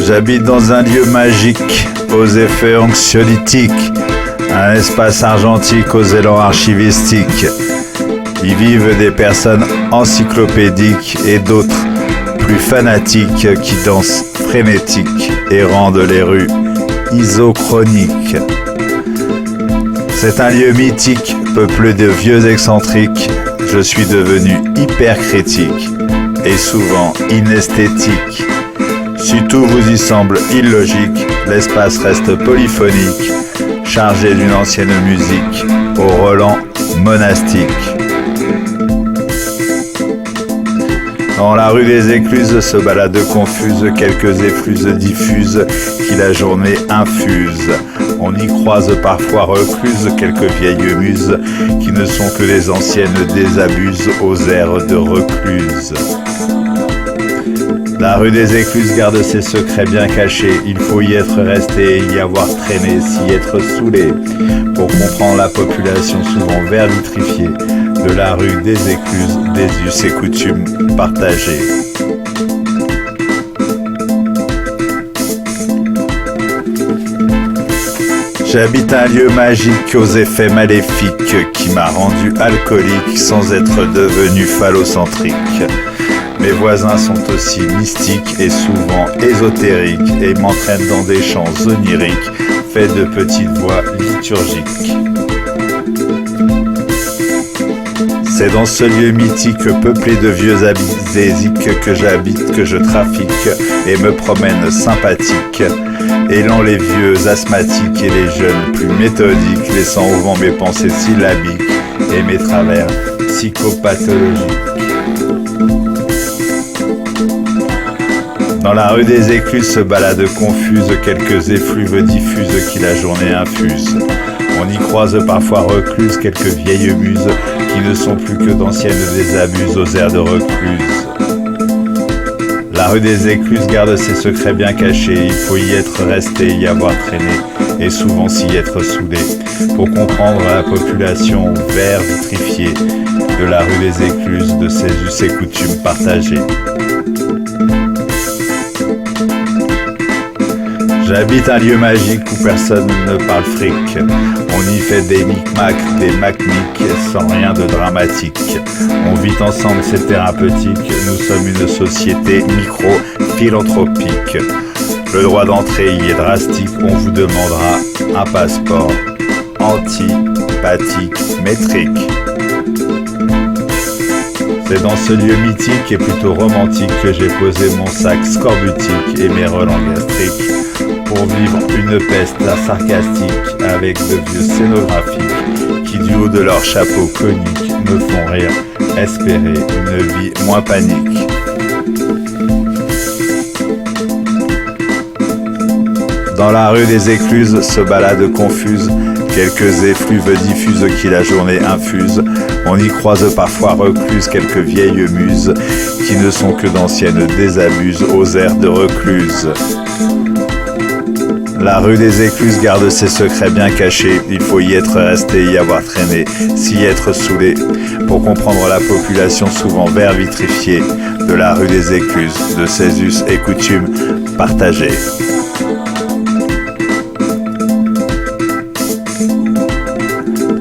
J'habite dans un lieu magique, aux effets anxiolytiques, un espace argentique aux élans archivistiques. Y vivent des personnes encyclopédiques et d'autres plus fanatiques qui dansent frénétiques et rendent les rues isochroniques. C'est un lieu mythique, peuplé de vieux excentriques. Je suis devenu hyper critique et souvent inesthétique. Si tout vous y semble illogique, l'espace reste polyphonique, chargé d'une ancienne musique au relent monastique. Dans la rue des Écluses se baladent confuses quelques effluves diffuses qui la journée infusent. On y croise parfois recluses quelques vieilles muses qui ne sont que des anciennes désabusent aux airs de recluses. La rue des Écluses garde ses secrets bien cachés. Il faut y être resté, y avoir traîné, s'y être saoulé pour comprendre la population souvent vert vitrifiée de la rue des Écluses, des us et coutumes partagés. J'habite un lieu magique aux effets maléfiques qui m'a rendu alcoolique sans être devenu phallocentrique. Mes voisins sont aussi mystiques et souvent ésotériques et m'entraînent dans des chants oniriques faits de petites voix liturgiques. C'est dans ce lieu mythique peuplé de vieux abyssésiques que j'habite, que je trafique et me promène sympathique, élant les vieux asthmatiques et les jeunes plus méthodiques, laissant au vent mes pensées syllabiques et mes travers psychopathologiques. Dans la rue des Écluses se baladent confuses quelques effluves diffuses qui la journée infusent. On y croise parfois recluses quelques vieilles muses qui ne sont plus que d'anciennes désabuses aux airs de recluses. La rue des Écluses garde ses secrets bien cachés, il faut y être resté, y avoir traîné et souvent s'y être saoulé pour comprendre la population vert vitrifiée de la rue des Écluses, de ses us et coutumes partagés. J'habite un lieu magique où personne ne parle fric. On y fait des micmacs, des macniques, sans rien de dramatique. On vit ensemble, c'est thérapeutique. Nous sommes une société micro-philanthropique. Le droit d'entrée y est drastique. On vous demandera un passeport antipathique métrique. C'est dans ce lieu mythique et plutôt romantique que j'ai posé mon sac scorbutique et mes relents gastriques pour vivre une peste sarcastique avec de vieux scénographiques qui du haut de leur chapeau conique me font rire, espérer une vie moins panique. Dans la rue des Écluses se baladent confuses quelques effluves diffuses qui la journée infusent. On y croise parfois recluses quelques vieilles muses qui ne sont que d'anciennes désabuses aux airs de recluses. La rue des Écluses garde ses secrets bien cachés, il faut y être resté, y avoir traîné, s'y être saoulé, pour comprendre la population souvent vert vitrifiée de la rue des Écluses, de ses us et coutumes partagés.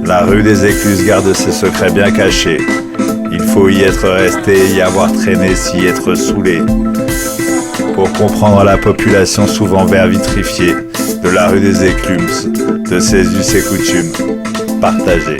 La rue des Écluses garde ses secrets bien cachés, il faut y être resté, y avoir traîné, s'y être saoulé, pour comprendre la population souvent vert vitrifiée de la rue des Écluses, de ses us et coutumes partagés.